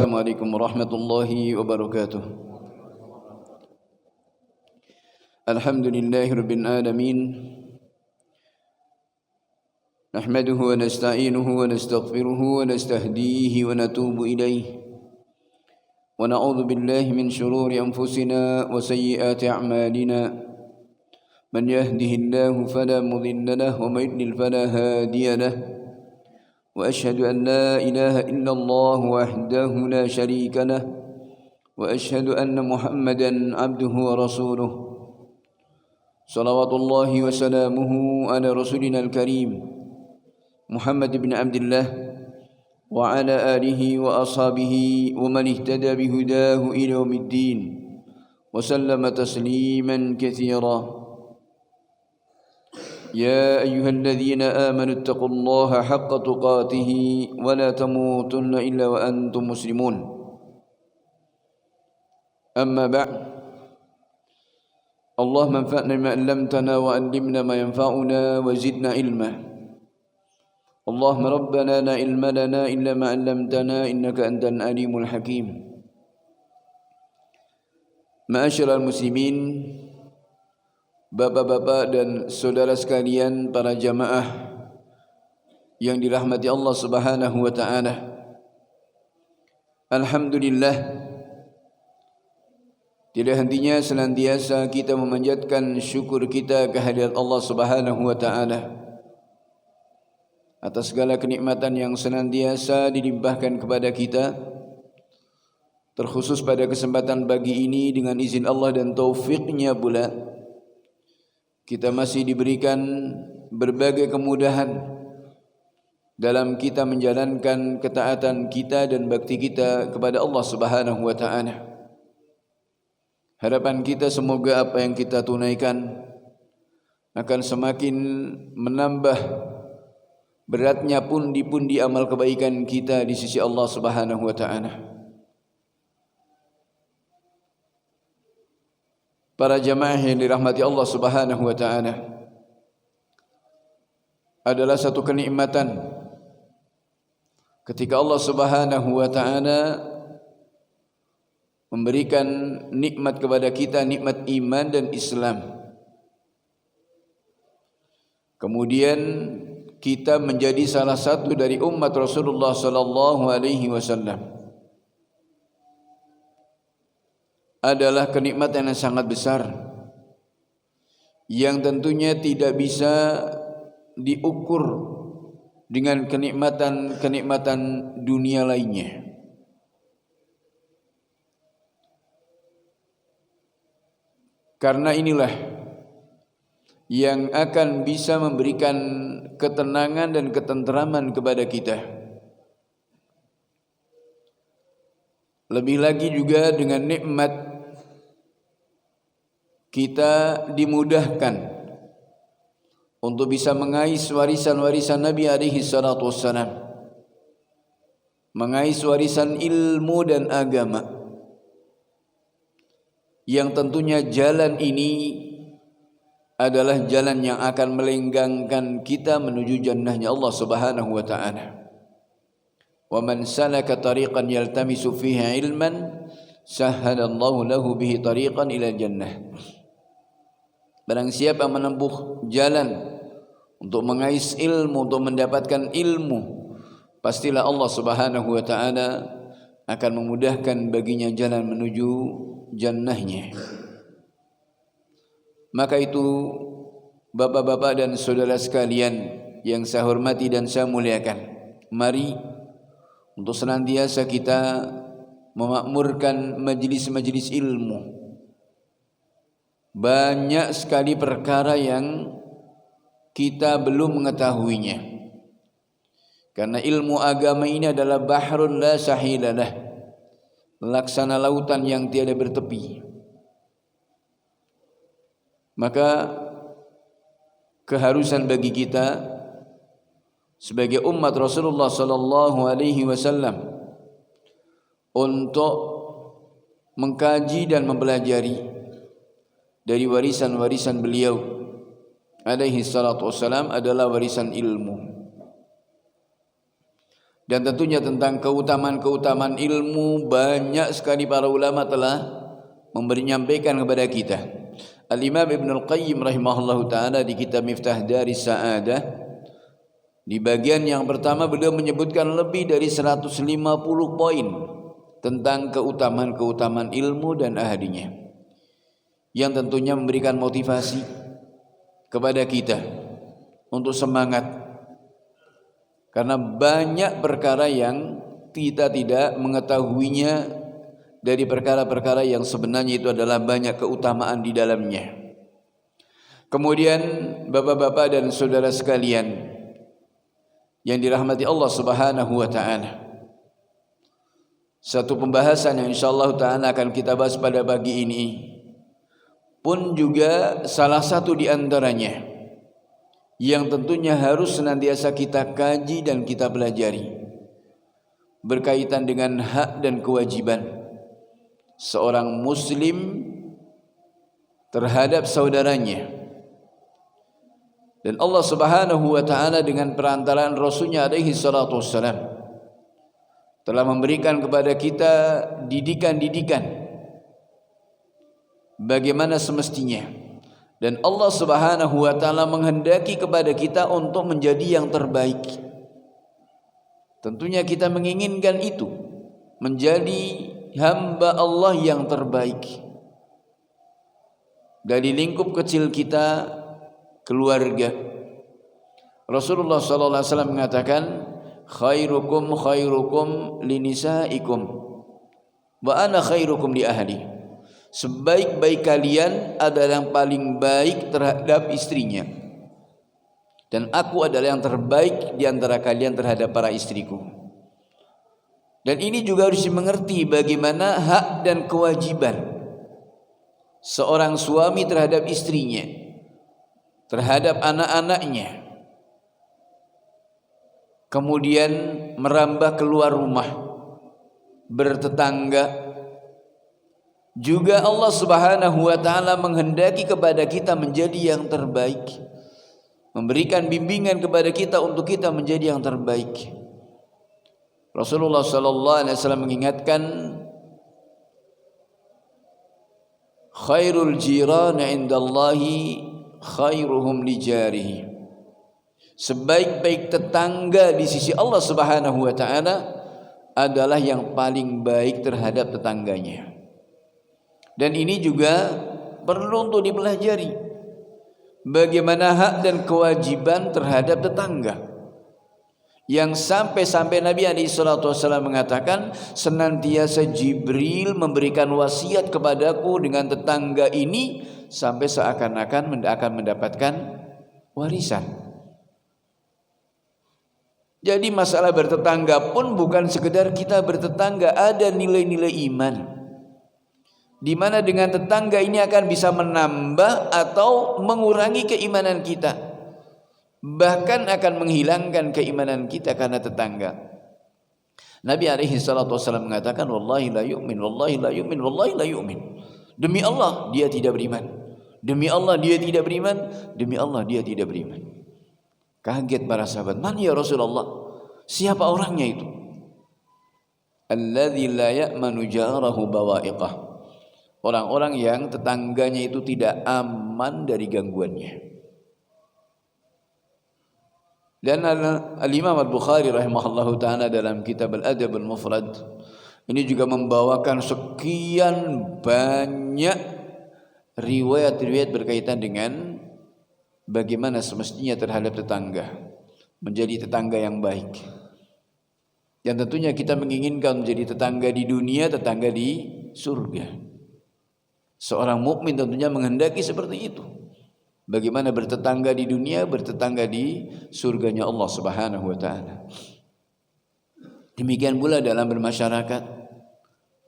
Assalamualaikum warahmatullahi wabarakatuh. Alhamdulillahirabbil alamin. Nahmaduhu wa nasta'inuhu wa nastaghfiruhu wa nastahdihi wa natubu ilayhi. Wa na'udzu billahi min shururi anfusina wa sayyiati a'malina. Man yahdihillahu fala mudilla lahu wa man yudlil fala hadiya lahu. وأشهد أن لا إله إلا الله وحده لا شريك له وأشهد أن محمدا عبده ورسوله صلوات الله وسلامه على رسولنا الكريم محمد بن عبد الله وعلى آله وأصحابه ومن اهتدى بهداه إلى يوم الدين وسلم تسليما كثيرا. يا أيها الذين آمنوا اتقوا الله حق تقاته ولا تموتن إلا وأنتم مسلمون. أما بعد، اللهم انفعنا بما علمتنا وعلمنا ما ينفعنا وزدنا علما. اللهم ربنا لا علم لنا إلا ما علمتنا إنك أنت العليم الحكيم. معاشر المسلمين, bapak-bapak dan saudara sekalian, para jamaah yang dirahmati Allah Subhanahu wa taala. Alhamdulillah, tidak hentinya senantiasa kita memanjatkan syukur kita kehadirat Allah Subhanahu wa taala atas segala kenikmatan yang senantiasa dilimpahkan kepada kita, terkhusus pada kesempatan pagi ini dengan izin Allah dan taufiknya pula kita masih diberikan berbagai kemudahan dalam kita menjalankan ketaatan kita dan bakti kita kepada Allah Subhanahu wa taala. Harapan kita semoga apa yang kita tunaikan akan semakin menambah beratnya pundi-pundi amal kebaikan kita di sisi Allah Subhanahu wa taala. Para jamaah yang dirahmati Allah Subhanahu wa taala, adalah satu kenikmatan ketika Allah Subhanahu wa taala memberikan nikmat kepada kita, nikmat iman dan Islam. Kemudian kita menjadi salah satu dari umat Rasulullah sallallahu alaihi wasallam. Adalah kenikmatan yang sangat besar yang tentunya tidak bisa diukur dengan kenikmatan-kenikmatan dunia lainnya. Karena inilah yang akan bisa memberikan ketenangan dan ketenteraman kepada kita. Lebih lagi juga dengan nikmat kita dimudahkan untuk bisa mengais warisan-warisan Nabi alaihi salatu wassalam, mengais warisan ilmu dan agama, yang tentunya jalan ini adalah jalan yang akan melenggangkan kita menuju jannahnya Allah Subhanahu wa taala. Wa man salaka tariqan yaltamisu fihi ilman sahhalallahu lahu bihi tariqan ila jannah. Barang siapa menempuh jalan untuk mengais ilmu, untuk mendapatkan ilmu, pastilah Allah Subhanahu wa taala akan memudahkan baginya jalan menuju jannahnya. Maka itu, bapak-bapak dan saudara sekalian yang saya hormati dan saya muliakan, mari untuk senantiasa kita memakmurkan majlis-majlis ilmu. Banyak sekali perkara yang kita belum mengetahuinya. Karena ilmu agama ini adalah bahrun la sahilalah, laksana lautan yang tiada bertepi. Maka keharusan bagi kita sebagai umat Rasulullah sallallahu alaihi wasallam untuk mengkaji dan mempelajari dari warisan-warisan beliau alaihi salatu wassalam adalah warisan ilmu. Dan tentunya tentang keutamaan-keutamaan ilmu banyak sekali para ulama telah menyampaikan kepada kita. Al-Imam Ibn Al-Qayyim rahimahullahu ta'ala di kitab Miftah Daris Sa'adah, di bagian yang pertama beliau menyebutkan lebih dari 150 poin tentang keutamaan-keutamaan ilmu dan ahlinya, yang tentunya memberikan motivasi kepada kita untuk semangat. Karena banyak perkara yang kita tidak mengetahuinya dari perkara-perkara yang sebenarnya itu adalah banyak keutamaan di dalamnya. Kemudian bapak-bapak dan saudara sekalian yang dirahmati Allah Subhanahu wa taala, satu pembahasan yang insyaallah taala akan kita bahas pada pagi ini pun juga salah satu di antaranya yang tentunya harus senantiasa kita kaji dan kita pelajari, berkaitan dengan hak dan kewajiban seorang muslim terhadap saudaranya. Dan Allah Subhanahu wa taala dengan perantaraan Rasulnya alaihi salatu wassalam telah memberikan kepada kita didikan-didikan bagaimana semestinya. Dan Allah Subhanahu wa taala menghendaki kepada kita untuk menjadi yang terbaik. Tentunya kita menginginkan itu, menjadi hamba Allah yang terbaik. Dari lingkup kecil kita, keluarga. Rasulullah sallallahu alaihi wasallam mengatakan, khairukum khairukum linisaikum wa ana khairukum li ahli. Sebaik-baik kalian adalah yang paling baik terhadap istrinya, dan aku adalah yang terbaik di antara kalian terhadap para istriku. Dan ini juga harus dimengerti bagaimana hak dan kewajiban seorang suami terhadap istrinya, terhadap anak-anaknya, kemudian merambah keluar rumah, bertetangga. Juga Allah Subhanahu wa taala menghendaki kepada kita menjadi yang terbaik, memberikan bimbingan kepada kita untuk kita menjadi yang terbaik. Rasulullah sallallahu alaihi wasallam mengingatkan, khairul jirani indallahi khairuhum li jarihi. Sebaik-baik tetangga di sisi Allah Subhanahu wa taala adalah yang paling baik terhadap tetangganya. Dan ini juga perlu untuk dipelajari, bagaimana hak dan kewajiban terhadap tetangga, yang sampai-sampai Nabi SAW mengatakan, senantiasa Jibril memberikan wasiat kepadaku dengan tetangga ini sampai seakan-akan akan mendapatkan warisan. Jadi masalah bertetangga pun bukan sekedar kita bertetangga, ada nilai-nilai iman, di mana dengan tetangga ini akan bisa menambah atau mengurangi keimanan kita, bahkan akan menghilangkan keimanan kita karena tetangga. Nabi alaihi salatu wasallam mengatakan, wallahi la yu'min, wallahi la yu'min, wallahi la yu'min. Demi Allah dia tidak beriman, demi Allah dia tidak beriman, demi Allah dia tidak beriman. Kaget para sahabat, man ya Rasulullah, siapa orangnya itu? Alladzi la ya'manu jarahu bawa'iqah, orang-orang yang tetangganya itu tidak aman dari gangguannya. Dan Al-Imam Al-Bukhari rahimahullahu ta'ala dalam kitab Al-Adab Al-Mufrad ini juga membawakan sekian banyak riwayat-riwayat berkaitan dengan bagaimana semestinya terhadap tetangga, menjadi tetangga yang baik. Dan tentunya kita menginginkan menjadi tetangga di dunia, tetangga di surga. Seorang mukmin tentunya menghendaki seperti itu. Bagaimana bertetangga di dunia, bertetangga di surganya Allah Subhanahu wa taala. Demikian pula dalam bermasyarakat,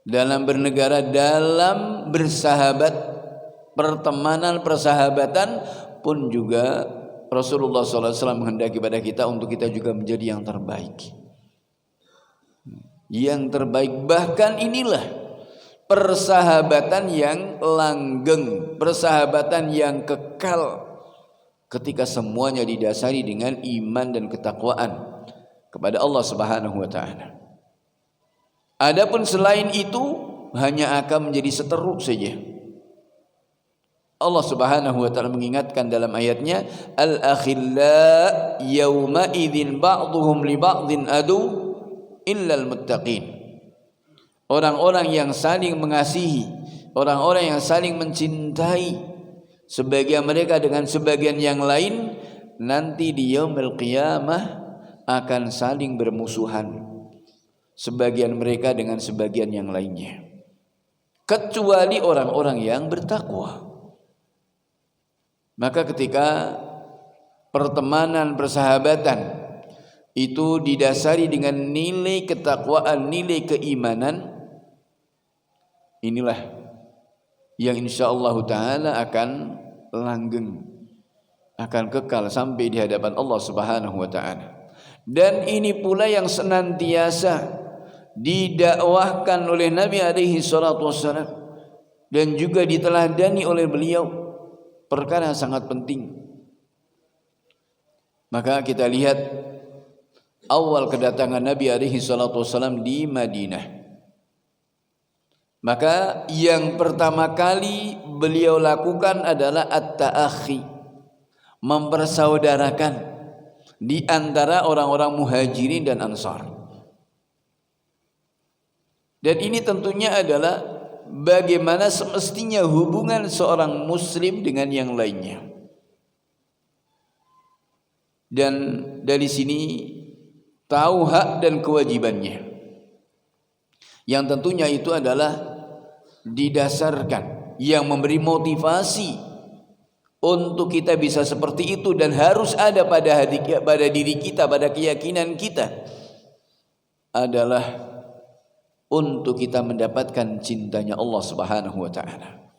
dalam bernegara, dalam bersahabat, pertemanan, persahabatan pun juga Rasulullah SAW menghendaki pada kita untuk kita juga menjadi yang terbaik. Yang terbaik, bahkan inilah persahabatan yang langgeng, persahabatan yang kekal, ketika semuanya didasari dengan iman dan ketakwaan. kepada Allah Subhanahu wa taala. Adapun selain itu hanya akan menjadi seteru saja. Allah Subhanahu wa taala mengingatkan dalam ayatnya, al-akhilla yawma idzin ba'dhum li ba'dhin adu illal muttaqin. Orang-orang yang saling mengasihi, orang-orang yang saling mencintai sebagian mereka dengan sebagian yang lain, nanti di yaumil qiyamah akan saling bermusuhan, sebagian mereka dengan sebagian yang lainnya, kecuali orang-orang yang bertakwa. Maka ketika pertemanan, persahabatan itu didasari dengan nilai ketakwaan, nilai keimanan, inilah yang insyaallah ta'ala akan langgeng, akan kekal sampai di hadapan Allah Subhanahu wa ta'ala. Dan ini pula yang senantiasa didakwahkan oleh Nabi alaihi salatu wassalam dan juga diteladani oleh beliau, perkara sangat penting. Maka kita lihat awal kedatangan Nabi alaihi salatu wassalam di Madinah. Maka yang pertama kali beliau lakukan adalah at-ta'akhi, mempersaudarakan di antara orang-orang muhajirin dan ansar. Dan ini tentunya adalah bagaimana semestinya hubungan seorang muslim dengan yang lainnya. Dan dari sini tahu hak dan kewajibannya, yang tentunya itu adalah didasarkan, yang memberi motivasi untuk kita bisa seperti itu dan harus ada pada diri kita, pada keyakinan kita, adalah untuk kita mendapatkan cintanya Allah Subhanahu wa taala,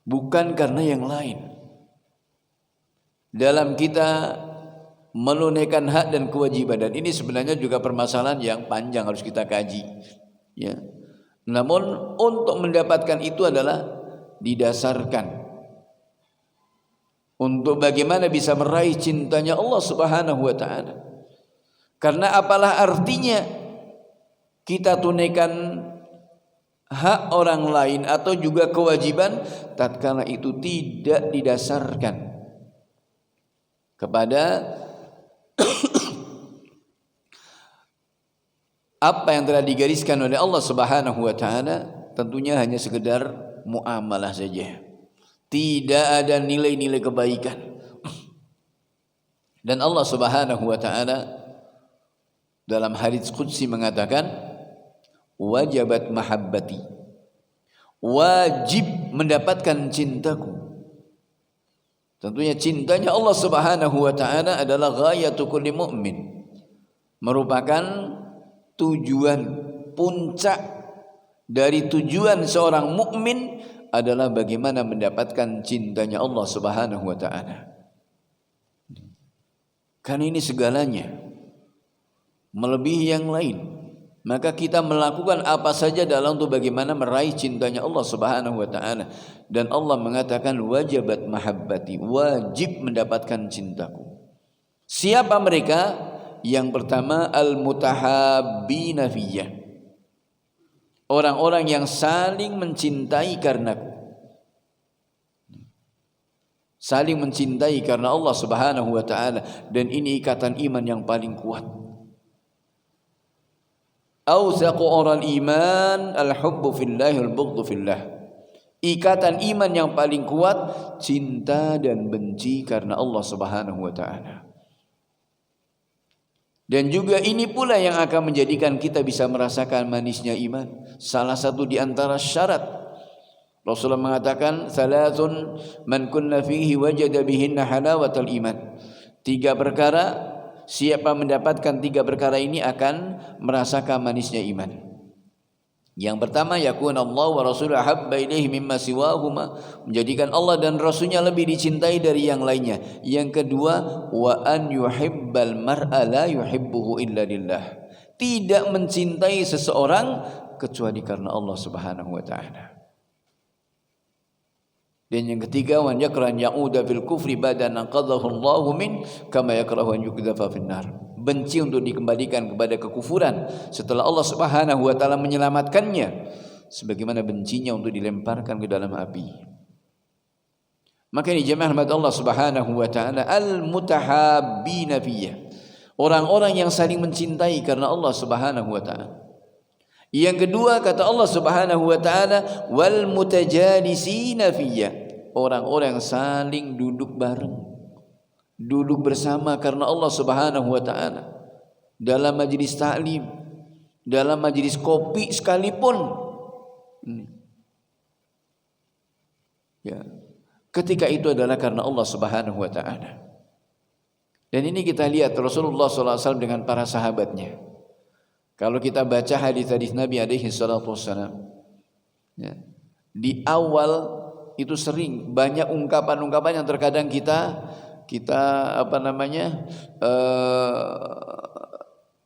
bukan karena yang lain. Dalam kita menunaikan hak dan kewajiban, dan ini sebenarnya juga permasalahan yang panjang harus kita kaji, ya. Namun untuk mendapatkan itu adalah didasarkan untuk bagaimana bisa meraih cintanya Allah Subhanahu wa taala. Karena apalah artinya kita tunaikan hak orang lain atau juga kewajiban tatkala itu tidak didasarkan kepada apa yang telah digariskan oleh Allah Subhanahu wa taala, tentunya hanya sekedar muamalah saja. Tidak ada nilai-nilai kebaikan. Dan Allah Subhanahu wa taala dalam hadits qudsi mengatakan, wajabat mahabbati, wajib mendapatkan cintaku. Tentunya cintanya Allah Subhanahu wa taala adalah ghayatu kulli mu'min, merupakan tujuan puncak dari tujuan seorang mukmin adalah bagaimana mendapatkan cintanya Allah Subhanahu wa taala. Karena ini segalanya, melebihi yang lain. Maka kita melakukan apa saja dalam untuk bagaimana meraih cintanya Allah Subhanahu wa taala. Dan Allah mengatakan wajabat mahabbati, wajib mendapatkan cintaku. Siapa mereka? Yang pertama al-mutahabbina fiyya, orang-orang yang saling mencintai karenaku, saling mencintai karena Allah Subhanahu wa taala. Dan ini ikatan iman yang paling kuat. Awsaqu oral iman al-hubbu fillah al-bughdhu fillah. Ikatan iman yang paling kuat cinta dan benci karena Allah Subhanahu wa taala. Dan juga ini pula yang akan menjadikan kita bisa merasakan manisnya iman. Salah satu di antara syarat, Rasulullah mengatakan salatun man kunna fihi wajada bihinna halawatal iman. 3 perkara, siapa mendapatkan 3 perkara ini akan merasakan manisnya iman. Yang pertama, yakun Allah wa rasuluhu habba ilaihi mimma siwahuma, menjadikan Allah dan Rasulnya lebih dicintai dari yang lainnya. Yang kedua, wa an yuhibbal mar'a la yuhibbuhu illa lillah, tidak mencintai seseorang kecuali karena Allah Subhanahu wa taala. Dan yang ketiga, wan yakrah an ya'uda fil kufri ba'da an qadhahu Allahu min kama yakrahu an yukdhafa fin nar. Benci untuk dikembalikan kepada kekufuran setelah Allah Subhanahu wa taala menyelamatkannya, sebagaimana bencinya untuk dilemparkan ke dalam api. Maka ini jemaah rahmat Allah Subhanahu wa taala, al-mutahabbina fiyya, orang-orang yang saling mencintai karena Allah Subhanahu wa taala. Yang kedua kata Allah Subhanahu wa taala, wal mutajalisina fiyya, orang-orang yang saling duduk bareng, duduk bersama karena Allah Subhanahu wa taala, dalam majelis taklim, dalam majelis kopi sekalipun. Ya. Ketika itu adalah karena Allah Subhanahu wa taala. Dan ini kita lihat Rasulullah SAW dengan para sahabatnya. Kalau kita baca hadis-hadis Nabi alaihi salatu wassalam, ya, di awal itu sering banyak ungkapan-ungkapan yang terkadang kita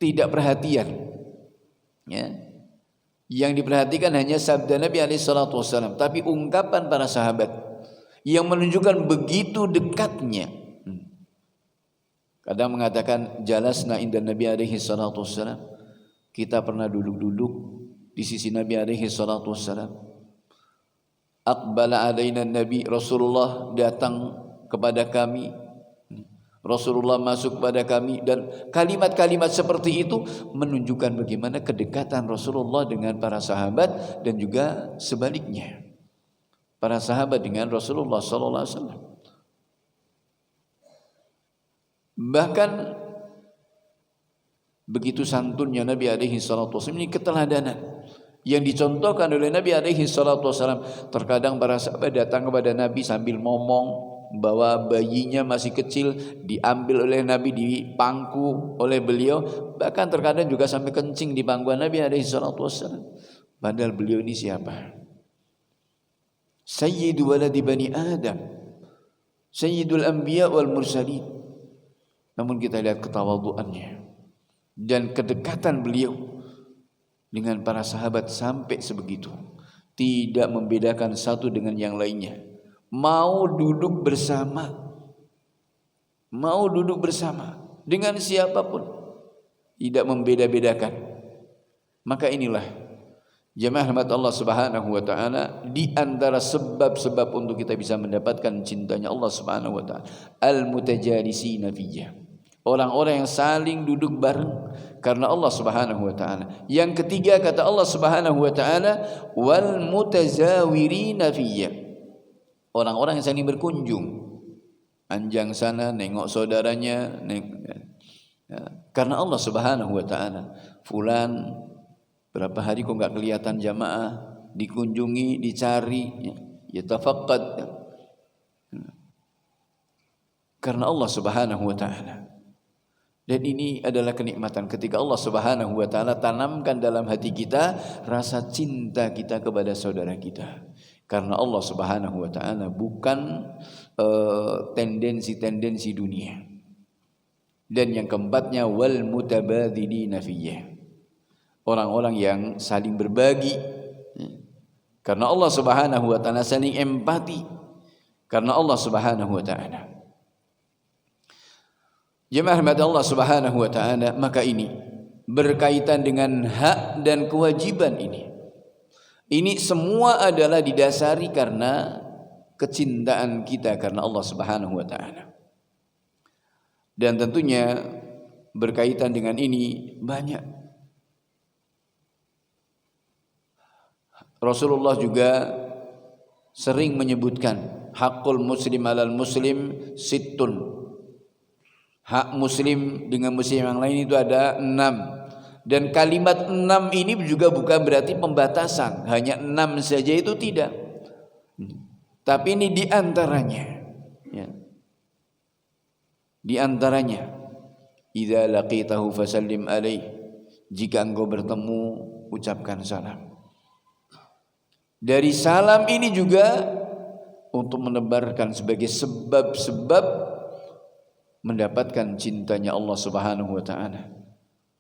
tidak perhatian, ya. Yang diperhatikan hanya sabda Nabi alaihi salatu wassalam, tapi ungkapan para sahabat yang menunjukkan begitu dekatnya. Kadang mengatakan jalasna inda Nabi alaihi salatu wassalam, kita pernah duduk-duduk di sisi Nabi alaihi salatu wassalam. Aqbala alaina Nabi, Rasulullah datang kepada kami, Rasulullah masuk kepada kami, dan kalimat-kalimat seperti itu menunjukkan bagaimana kedekatan Rasulullah dengan para sahabat dan juga sebaliknya, para sahabat dengan Rasulullah sallallahu alaihi wasallam. Bahkan begitu santunnya Nabi alaihi salatu wasallam, ini keteladanan yang dicontohkan oleh Nabi alaihi salatu wasallam. Terkadang para sahabat datang kepada Nabi sambil ngomong, bahwa bayinya masih kecil diambil oleh Nabi, dipangku oleh beliau, bahkan terkadang juga sampai kencing di pangkuan Nabi alaihi salatu wasallam. Padahal beliau ini siapa? Sayyidu waladi bani Adam, Sayyidul Anbiya wal Mursalin. Namun kita lihat ketawaduannya dan kedekatan beliau dengan para sahabat sampai sebegitu, tidak membedakan satu dengan yang lainnya. Mau duduk bersama dengan siapapun, tidak membeda-bedakan. Maka inilah jemaah rahmat Allah Subhanahu wa taala, di antara sebab-sebab untuk kita bisa mendapatkan cintanya Allah Subhanahu wa taala, al-mutajalisina fiyya, orang-orang yang saling duduk bareng karena Allah Subhanahu wa taala. Yang ketiga kata Allah Subhanahu wa taala, wal mutazawirina fiyya, orang-orang yang saling berkunjung, anjang sana nengok saudaranya, karena Allah Subhanahu wa taala. Fulan berapa hari kok enggak kelihatan jamaah, dikunjungi, dicari, yatafaqqad, karena Allah Subhanahu wa taala. Dan ini adalah kenikmatan ketika Allah Subhanahu wa taala tanamkan dalam hati kita rasa cinta kita kepada saudara kita. Karena Allah Subhanahu wa taala, bukan tendensi-tendensi dunia. Dan yang keempatnya, wal mutabadzilina fiyya, orang-orang yang saling berbagi karena Allah Subhanahu wa taala, saling empati karena Allah Subhanahu wa taala. Jemaah rahmat Allah Subhanahu wa taala, maka ini berkaitan dengan hak dan kewajiban ini. Ini semua adalah didasari karena kecintaan kita karena Allah Subhanahu wa taala. Dan tentunya berkaitan dengan ini banyak. Rasulullah juga sering menyebutkan hakul muslim alal muslim sittun. Hak muslim dengan muslim yang lain itu ada 6. Dan kalimat 6 ini juga bukan berarti pembatasan, hanya 6 saja itu tidak. Tapi ini diantaranya, ya. Diantaranya, idza laqitahu fasallim alaih, jika engkau bertemu ucapkan salam. Dari salam ini juga untuk menebarkan sebagai sebab-sebab mendapatkan cintanya Allah Subhanahu wa taala.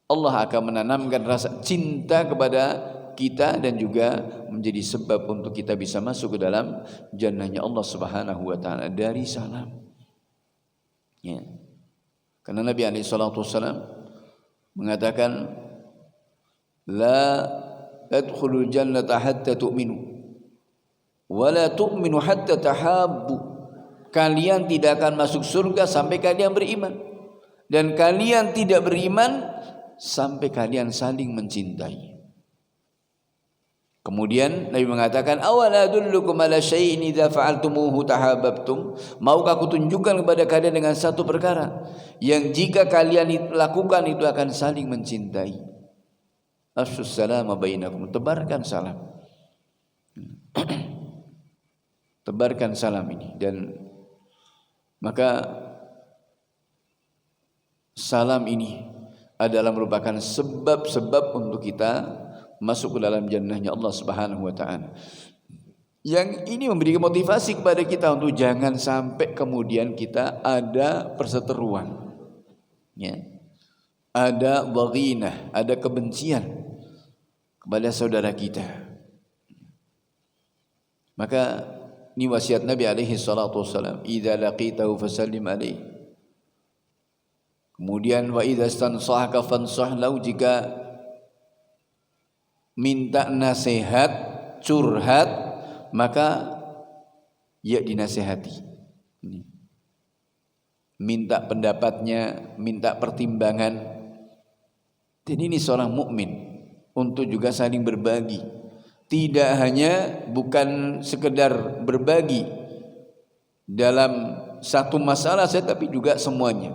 Allah akan menanamkan rasa cinta kepada kita dan juga menjadi sebab untuk kita bisa masuk ke dalam jannahnya Allah Subhanahu wa taala dari salam. Ya. Karena Nabi alaihi salatu wasallam mengatakan la tadkhulul jannata hatta tu'minu wa la tu'minu hatta tahabbu. Kalian tidak akan masuk surga sampai kalian beriman, dan kalian tidak beriman sampai kalian saling mencintai. Kemudian Nabi mengatakan, awala adullukum ala syai'in idza fa'altumuhu tahabbtum. Maukah aku tunjukkan kepada kalian dengan satu perkara yang jika kalian lakukan itu akan saling mencintai. Afshus salama bainakum. Tebarkan salam. Tebarkan salam ini. Dan maka salam ini adalah merupakan sebab-sebab untuk kita masuk ke dalam jannahnya Allah Subhanahu wa taala. Yang ini memberikan motivasi kepada kita untuk jangan sampai kemudian kita ada perseteruan. Ya. Ada dhaghinah, ada kebencian kepada saudara kita. Maka ini wasiat Nabi alaihi salatu wasallam, idza laqitahu fasallim alaihi. Kemudian wa idza stansahaka fansah lahu, jika minta nasihat, curhat, maka ya dinasihati. Minta pendapatnya, minta pertimbangan. Dan ini seorang mukmin untuk juga saling berbagi. Tidak hanya bukan sekedar berbagi dalam satu masalah saja, tapi juga semuanya.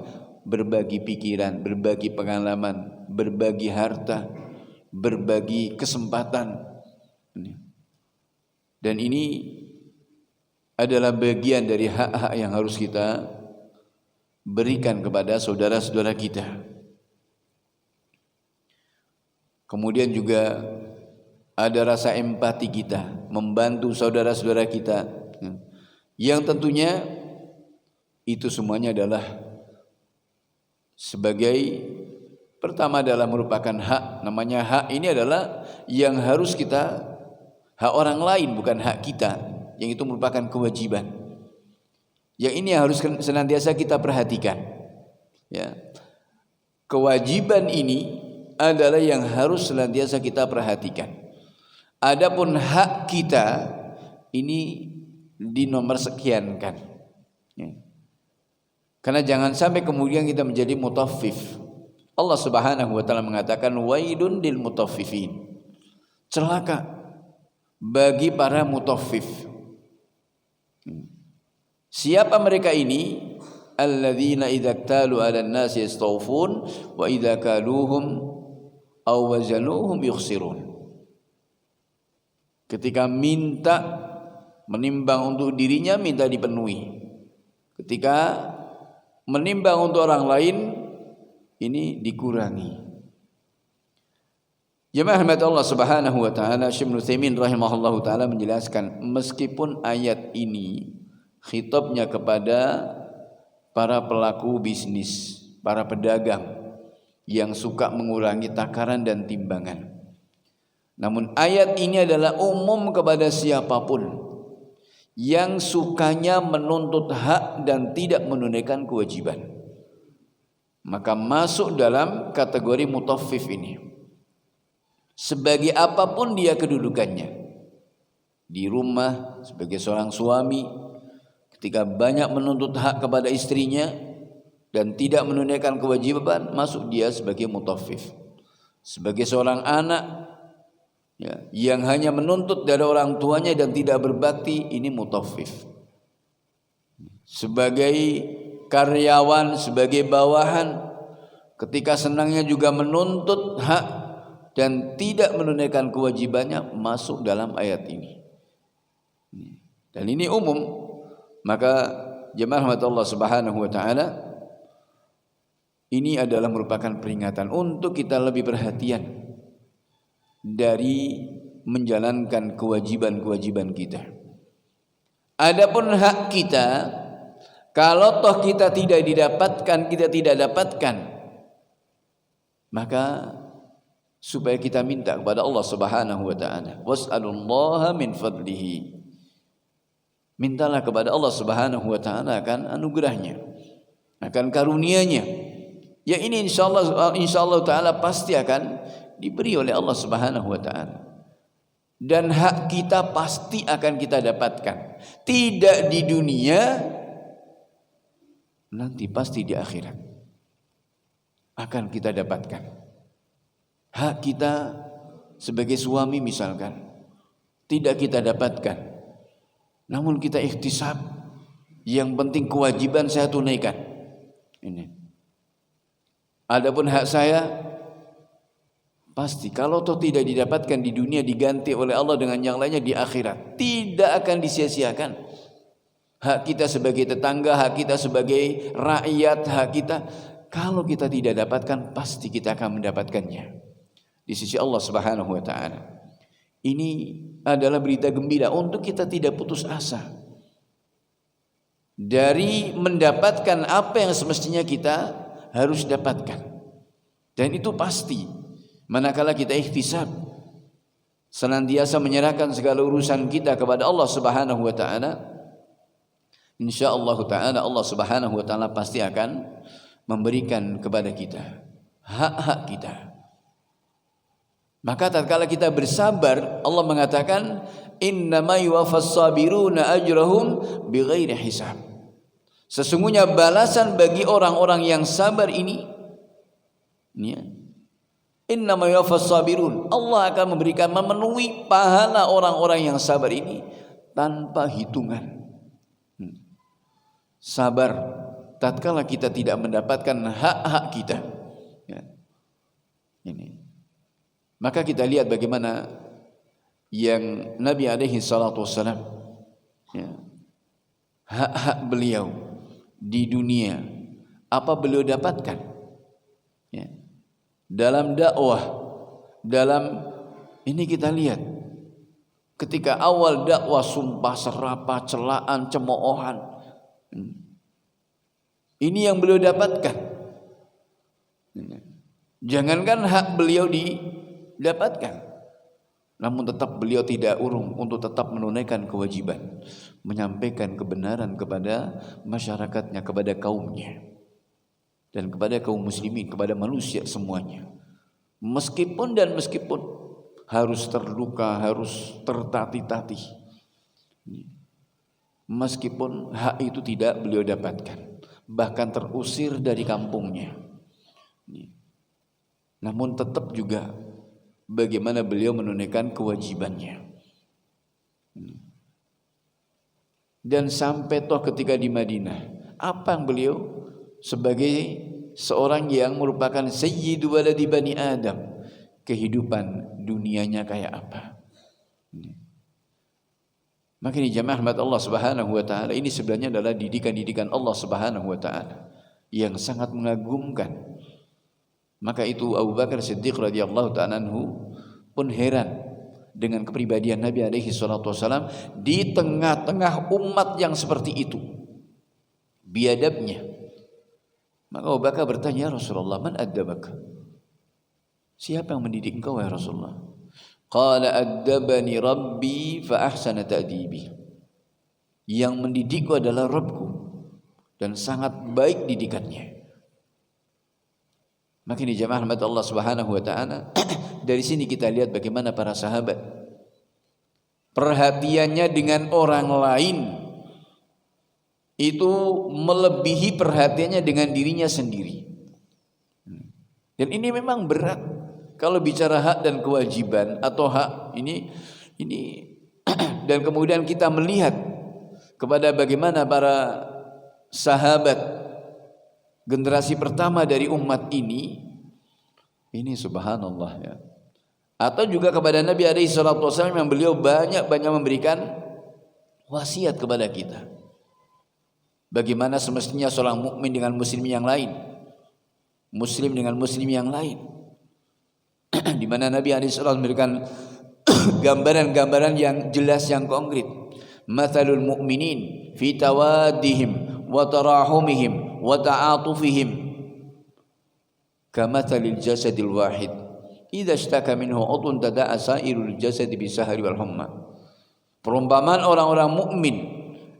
Berbagi pikiran, berbagi pengalaman, berbagi harta, berbagi kesempatan. Dan ini adalah bagian dari hak-hak yang harus kita berikan kepada saudara-saudara kita. Kemudian juga ada rasa empati kita, membantu saudara-saudara kita, yang tentunya itu semuanya adalah sebagai pertama adalah merupakan hak. Namanya hak ini adalah yang harus kita, hak orang lain bukan hak kita, yang itu merupakan kewajiban. Yang ini harus senantiasa kita perhatikan. Ya. Kewajiban ini adalah yang harus senantiasa kita perhatikan. Adapun hak kita ini dinomor sekiankan. Ya. Karena jangan sampai kemudian kita menjadi mutaffif. Allah Subhanahu wa taala mengatakan wailun lil mutaffifin. Celaka bagi para mutaffif. Siapa mereka ini? Alladzina idza iktalu 'alan nasi yastawfun wa idza kaluhum aw wazanuhum yukhsirun. Ketika minta menimbang untuk dirinya, minta dipenuhi. Ketika menimbang untuk orang lain, ini dikurangi. Jemaah rahmat Allah Subhanahu wa taala, Syekh Ibnu Utsaimin rahimahullahu taala menjelaskan, meskipun ayat ini khitabnya kepada para pelaku bisnis, para pedagang yang suka mengurangi takaran dan timbangan, namun ayat ini adalah umum kepada siapapun yang sukanya menuntut hak dan tidak menunaikan kewajiban, maka masuk dalam kategori mutaffif ini. Sebagai apapun dia kedudukannya, di rumah sebagai seorang suami, ketika banyak menuntut hak kepada istrinya dan tidak menunaikan kewajiban, masuk dia sebagai mutaffif. Sebagai seorang anak, ya, yang hanya menuntut dari orang tuanya dan tidak berbakti, ini mutaffif. Sebagai karyawan, sebagai bawahan, ketika senangnya juga menuntut hak dan tidak menunaikan kewajibannya, masuk dalam ayat ini. Dan ini umum. Maka jemaah rahmat Allah Subhanahu wa taala, ini adalah merupakan peringatan untuk kita lebih perhatian dari menjalankan kewajiban-kewajiban kita. Adapun hak kita, kalau toh kita tidak dapatkan, maka supaya kita minta kepada Allah Subhanahu wa taala. Was'alullaha min fadlihi. Mintalah kepada Allah Subhanahu wa taala akan anugerahnya, akan karunia-Nya. Ya ini insyaallah taala pasti akan diberi oleh Allah Subhanahu wa taala. Dan hak kita pasti akan kita dapatkan. Tidak di dunia, nanti pasti di akhirat akan kita dapatkan. Hak kita sebagai suami misalkan tidak kita dapatkan, namun kita ikhtisab. Yang penting kewajiban saya tunaikan. Ini. Adapun hak saya pasti kalau toh tidak didapatkan di dunia diganti oleh Allah dengan yang lainnya di akhirat. Tidak akan disia-siakan. Hak kita sebagai tetangga, hak kita sebagai rakyat, hak kita kalau kita tidak dapatkan pasti kita akan mendapatkannya di sisi Allah Subhanahu wa taala. Ini adalah berita gembira untuk kita tidak putus asa dari mendapatkan apa yang semestinya kita harus dapatkan. Dan itu pasti manakala kita ikhtisab, senantiasa menyerahkan segala urusan kita kepada Allah Subhanahu wa taala, insyaallah taala Allah Subhanahu wa taala pasti akan memberikan kepada kita hak-hak kita. Maka tatkala kita bersabar, Allah mengatakan innama yuwaffas sabiruna ajrahum bighairi hisab. Sesungguhnya balasan bagi orang-orang yang sabar ini ya, innama yuwaffas sabirun, Allah akan memberikan memenuhi pahala orang-orang yang sabar ini tanpa hitungan. Sabar tatkala kita tidak mendapatkan hak-hak kita ya. Ini. Maka kita lihat bagaimana yang Nabi alaihi salatu wassalam ya, hak-hak beliau di dunia apa beliau dapatkan ya, dalam dakwah, dalam ini kita lihat ketika awal dakwah sumpah serapah, celaan, cemoohan, ini yang beliau dapatkan. Jangankan hak beliau didapatkan, namun tetap beliau tidak urung untuk tetap menunaikan kewajiban, menyampaikan kebenaran kepada masyarakatnya, kepada kaumnya, dan kepada kaum muslimin, kepada manusia semuanya. Meskipun harus terluka, harus tertatih-tatih, meskipun hak itu tidak beliau dapatkan, bahkan terusir dari kampungnya, namun tetap juga bagaimana beliau menunaikan kewajibannya. Dan sampai toh ketika di Madinah, apa yang beliau sebagai seorang yang merupakan sayyidu waladi bani Adam, kehidupan dunianya kayak apa? Maka ini jamaah rahmat Allah Subhanahu wa taala, ini sebenarnya adalah didikan-didikan Allah Subhanahu wa taala yang sangat mengagumkan. Maka itu Abu Bakar Siddiq radhiyallahu ta'ala anhu pun heran dengan kepribadian Nabi alaihi salatu wasallam di tengah-tengah umat yang seperti itu biadabnya. Maka Abu Bakar bertanya, ya Rasulullah, man addabaka? Siapa yang mendidik engkau ya Rasulullah? Qala addabani rabbi fa ahsana ta'dibi. Yang mendidikku adalah Rabbku dan sangat baik didikannya. Maka ini jamaah rahmat Allah Subhanahu wa taala, dari sini kita lihat bagaimana para sahabat perhatiannya dengan orang lain itu melebihi perhatiannya dengan dirinya sendiri. Dan ini memang berat kalau bicara hak dan kewajiban atau hak ini dan kemudian kita melihat kepada bagaimana para sahabat generasi pertama dari umat ini subhanallah ya. Atau juga kepada Nabi alaihi salatu wasallam yang beliau banyak memberikan wasiat kepada kita. Bagaimana semestinya seorang mukmin dengan muslim yang lain, muslim dengan muslim yang lain. Di mana Nabi alaihi salatu memberikan gambaran-gambaran yang jelas, yang konkret. Mathalul mu'minin fi tawaddihim wa tarahumihim wa ta'atufihim kamathalil jasadil wahid idza ishtaka minhu 'udhun tada'a sa'irul jasadi bisahri wal humma. Perumpamaan orang-orang mukmin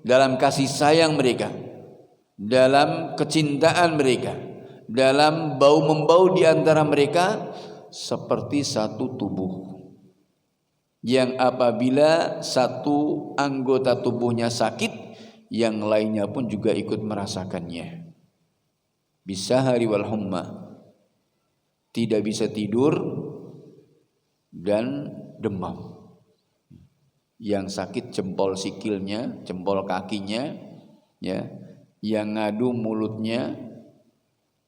dalam kasih sayang mereka, dalam kecintaan mereka, dalam bau-membau di antara mereka seperti satu tubuh yang apabila satu anggota tubuhnya sakit, yang lainnya pun juga ikut merasakannya. Bisahari wal humma, tidak bisa tidur dan demam. Yang sakit jempol sikilnya, jempol kakinya, ya, yang ngadu mulutnya,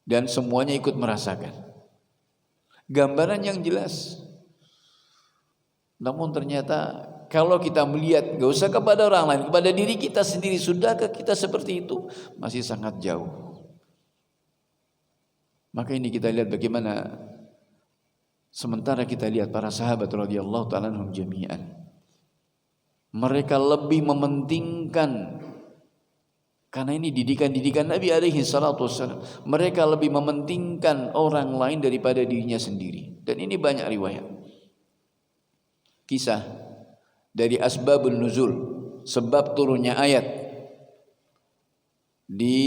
dan semuanya ikut merasakan. Gambaran yang jelas. Namun ternyata kalau kita melihat, gak usah kepada orang lain, kepada diri kita sendiri, sudahkah kita seperti itu? Masih sangat jauh. Maka ini kita lihat bagaimana sementara kita lihat para sahabat radhiyallahu ta'ala anhum jami'an, mereka lebih mementingkan, karena ini didikan Nabi alaihi salatu wassalam, mereka lebih mementingkan orang lain daripada dirinya sendiri. Dan ini banyak riwayat, kisah dari asbabun nuzul, sebab turunnya ayat di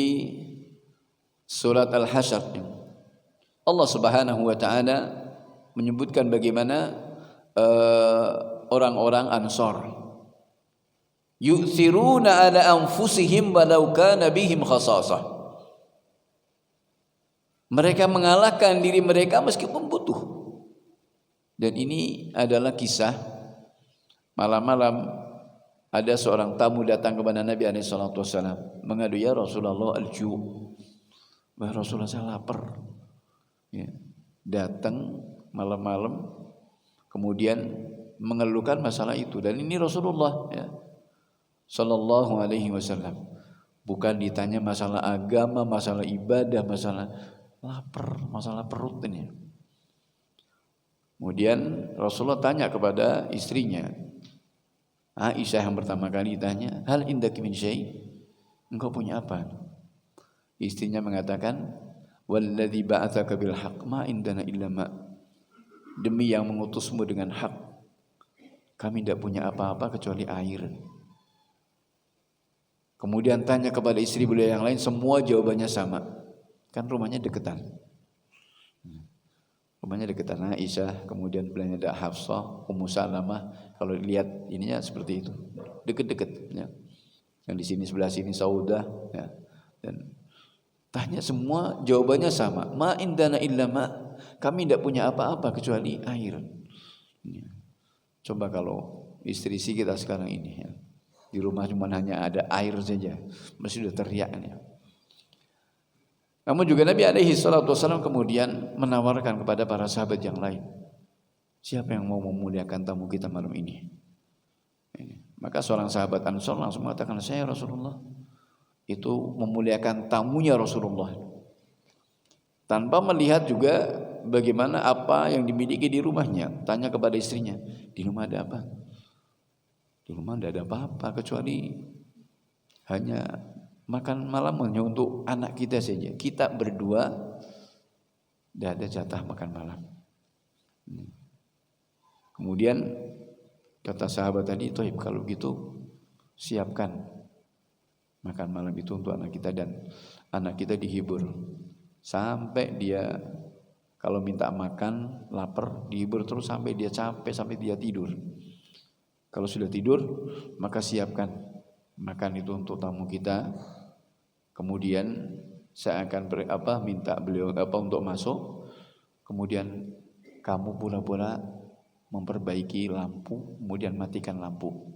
surat Al-Hasyr. Allah Subhanahu wa taala menyebutkan bagaimana orang-orang Ansar yu'thiruna ala anfusihim walau kana bihim khasasah. Mereka mengalahkan diri mereka meskipun butuh. Dan ini adalah kisah malam-malam ada seorang tamu datang kepada Nabi SAW mengadu, ya Rasulullah al-ju', wahai Rasulullah saya lapar. Ya. Datang malam-malam kemudian mengeluhkan masalah itu, dan ini Rasulullah, ya, Sallallahu alaihi wasallam, bukan ditanya masalah agama, masalah ibadah, masalah lapar, masalah perut ini. Kemudian Rasulullah tanya kepada istrinya Aisyah, yang pertama kali tanya, hal indaki min syai', engkau punya apa? Istrinya mengatakan, walladzi ba'atsaka bil haqq ma indana illa ma, demi yang mengutusmu dengan hak, kami tidak punya apa-apa kecuali air. Kemudian tanya kepada istri beliau yang lain, semua jawabannya sama. Kan rumahnya deketan. Rumahnya deketan Aisyah, kemudian belanya ada Hafsah, Ummu Salamah. Kalau lihat ininya seperti itu, deket-deket. Ya. Yang di sini sebelah sini Saudah. Ya. Dan tanya semua jawabannya sama. Ma indana illa ma, kami tidak punya apa-apa kecuali air. Ya. Coba kalau istri kita sekarang ini, ya, di rumah cuma hanya ada air saja, mesti sudah teriak. Ya. Namun juga Nabi alaihi salatu wasallam kemudian menawarkan kepada para sahabat yang lain, siapa yang mau memuliakan tamu kita malam ini? Maka seorang sahabat Ansar langsung mengatakan, saya Rasulullah. Itu memuliakan tamunya Rasulullah, tanpa melihat juga bagaimana apa yang dimiliki di rumahnya. Tanya kepada istrinya, di rumah ada apa? Di rumah tidak ada apa-apa kecuali hanya makan malam hanya untuk anak kita saja. Kita berdua tidak ada jatah makan malam. Kemudian kata sahabat tadi, toib, kalau gitu siapkan makan malam itu untuk anak kita, dan anak kita dihibur sampai dia kalau minta makan lapar dihibur terus sampai dia capek, sampai dia tidur. Kalau sudah tidur, maka siapkan makan itu untuk tamu kita. Kemudian saya akan minta beliau untuk masuk. Kemudian kamu pura-pura memperbaiki lampu, kemudian matikan lampu.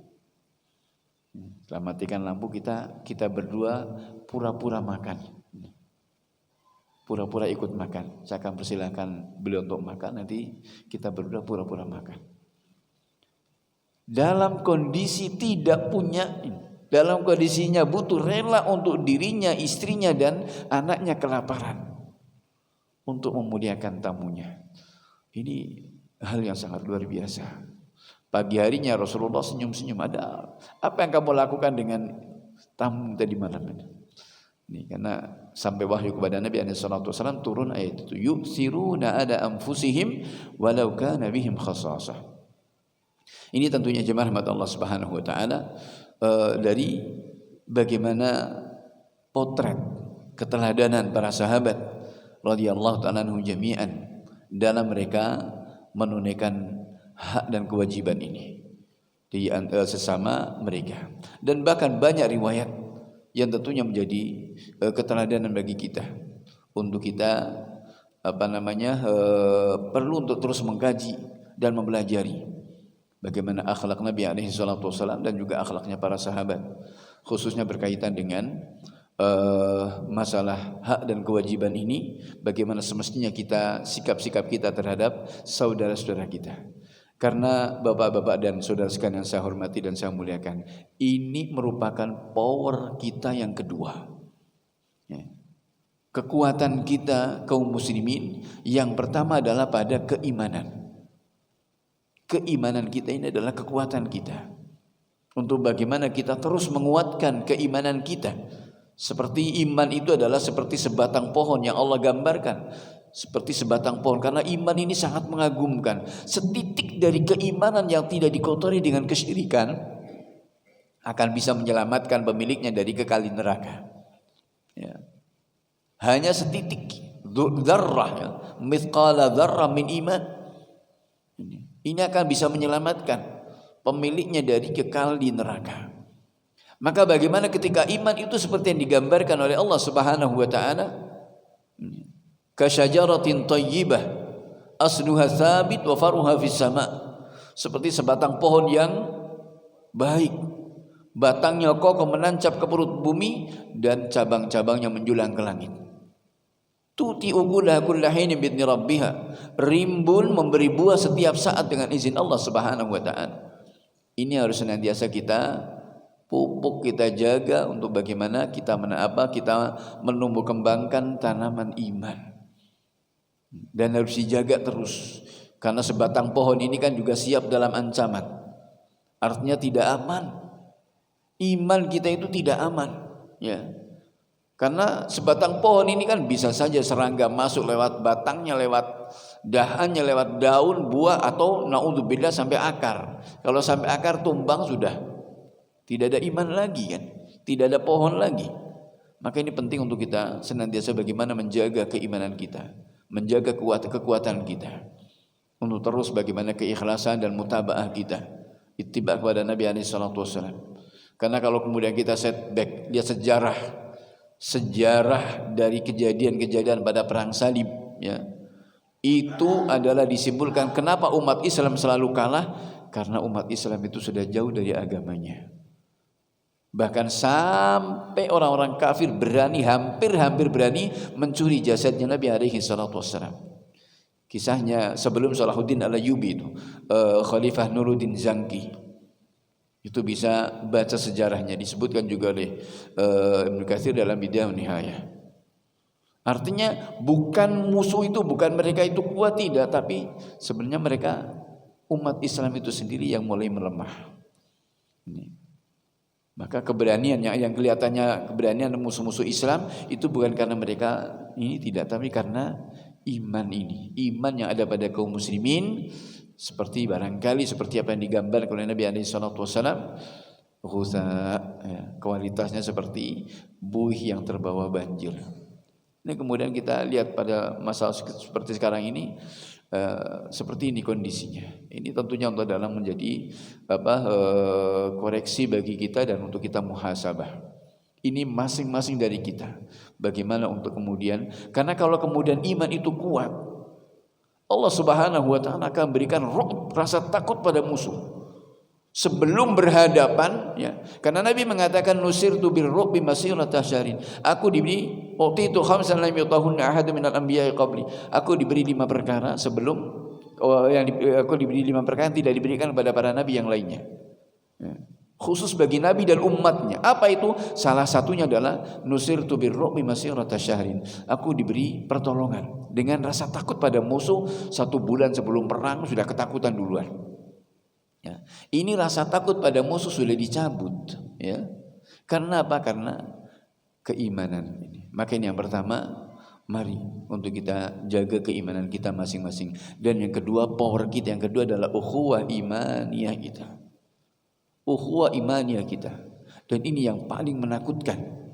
Setelah matikan lampu, kita berdua pura-pura makan. Pura-pura ikut makan. Saya akan persilahkan beliau untuk makan, nanti kita berdua pura-pura makan. Dalam kondisi tidak punya, dalam kondisinya butuh, rela untuk dirinya, istrinya dan anaknya kelaparan untuk memuliakan tamunya. Ini hal yang sangat luar biasa. Pagi harinya Rasulullah senyum-senyum, ada apa yang kamu lakukan dengan tamu tadi malam ini? Ini karena sampai wahyu kepada Nabi SAW turun ayat itu, yusiruna ada anfusihim walau kana bihim khasasah. Ini tentunya jemaah rahmat Allah Subhanahu wa taala dari bagaimana potret keteladanan para sahabat radhiyallahu ta'ala anhum jami'an dalam mereka menunaikan hak dan kewajiban ini di sesama mereka. Dan bahkan banyak riwayat yang tentunya menjadi keteladanan bagi kita untuk kita perlu untuk terus mengkaji dan mempelajari bagaimana akhlak Nabi alaihi salatu wasallam dan juga akhlaknya para sahabat, khususnya berkaitan dengan masalah hak dan kewajiban ini, bagaimana semestinya kita sikap-sikap kita terhadap saudara-saudara kita. Karena bapak-bapak dan saudara sekalian yang saya hormati dan saya muliakan, ini merupakan power kita yang kedua. Kekuatan kita kaum muslimin yang pertama adalah pada keimanan. Keimanan kita ini adalah kekuatan kita. Untuk bagaimana kita terus menguatkan keimanan kita. Seperti iman itu adalah seperti sebatang pohon yang Allah gambarkan. Seperti sebatang pohon, karena iman ini sangat mengagumkan. Setitik dari keimanan yang tidak dikotori dengan kesyirikan akan bisa menyelamatkan pemiliknya dari kekal neraka. Ya. Hanya setitik dzarrah, ya, mithqala dzarrah min iman. Ini akan bisa menyelamatkan pemiliknya dari kekal di neraka. Maka bagaimana ketika iman itu seperti yang digambarkan oleh Allah Subhanahu wa taala? Kasyajaratin thayyibah asluha tsabit wa faruha fis sama. Seperti sebatang pohon yang baik, batangnya kokoh menancap ke perut bumi dan cabang-cabangnya menjulang ke langit. Tuti ukulaha kullahinin bi'idzni rabbiha, rimbun memberi buah setiap saat dengan izin Allah Subhanahu wa taala. Ini harus senantiasa kita pupuk, kita jaga untuk bagaimana kita kita menumbuh kembangkan tanaman iman. Dan harus dijaga terus, karena sebatang pohon ini kan juga siap dalam ancaman. Artinya tidak aman. Iman kita itu tidak aman, ya. Karena sebatang pohon ini kan bisa saja serangga masuk lewat batangnya, lewat dahannya, lewat daun, buah, atau naudzubillah sampai akar. Kalau sampai akar tumbang sudah tidak ada iman lagi kan, tidak ada pohon lagi. Maka ini penting untuk kita senantiasa bagaimana menjaga keimanan kita, menjaga kekuatan kita, untuk terus bagaimana keikhlasan dan mutabaah kita, ittiba kepada Nabi SAW. Karena kalau kemudian kita setback, lihat sejarah dari kejadian-kejadian pada perang salib, ya, itu adalah disimpulkan kenapa umat Islam selalu kalah, karena umat Islam itu sudah jauh dari agamanya. Bahkan sampai orang-orang kafir berani, hampir berani mencuri jasadnya Nabi alaihi salatu wassalam. Kisahnya sebelum Salahuddin al-Ayyubi itu, Khalifah Nuruddin Zangki. Itu bisa baca sejarahnya, disebutkan juga oleh Ibnu Katsir dalam Bidayah wa Nihayah. Artinya bukan musuh itu, bukan mereka itu kuat, tidak, tapi sebenarnya mereka umat Islam itu sendiri yang mulai melemah. Ini. Maka keberanian yang kelihatannya keberanian musuh-musuh Islam itu bukan karena mereka ini tidak, tapi karena iman ini, iman yang ada pada kaum muslimin, seperti barangkali seperti apa yang digambarkan oleh Nabi SAW, kualitasnya seperti buih yang terbawa banjir. Ini kemudian kita lihat pada masa seperti sekarang ini, seperti ini kondisinya. Ini tentunya untuk dalam menjadi koreksi bagi kita dan untuk kita muhasabah. Ini masing-masing dari kita. Bagaimana untuk kemudian, karena kalau kemudian iman itu kuat, Allah Subhanahu wa taala akan berikan rasa takut pada musuh sebelum berhadapan, ya. Karena Nabi mengatakan nusirtu birru'bi masirata syahrin. Aku diberi utitu khamsan lam yutahunna ahadun minal anbiya'i qabli. Aku diberi 5 perkara sebelum aku diberi 5 perkara yang tidak diberikan kepada para nabi yang lainnya. Ya. Khusus bagi nabi dan umatnya. Apa itu? Salah satunya adalah nusirtu birru'bi masirata syahrin. Aku diberi pertolongan dengan rasa takut pada musuh 1 bulan sebelum perang sudah ketakutan duluan. Ya. Ini rasa takut pada musuh sudah dicabut, ya. Karena apa? Karena keimanan ini. Maka ini yang pertama, mari untuk kita jaga keimanan kita masing-masing. Dan yang kedua, power kita yang kedua adalah ukhuwah imaniyah kita. Ukhuwah imaniyah kita. Dan ini yang paling menakutkan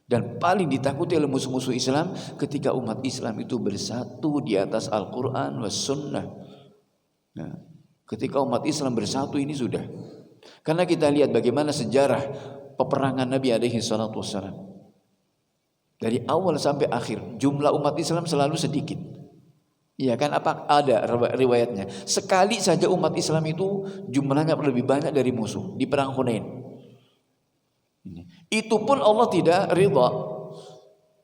dan paling ditakuti oleh musuh-musuh Islam ketika umat Islam itu bersatu di atas Al-Quran was Sunnah. Nah, ketika umat Islam bersatu ini sudah. Karena kita lihat bagaimana sejarah peperangan Nabi alaihi salatu wassalam. Dari awal sampai akhir jumlah umat Islam selalu sedikit. Iya kan, apa ada riwayatnya? Sekali saja umat Islam itu jumlahnya lebih banyak dari musuh di perang Hunain. Itu pun Allah tidak ridha.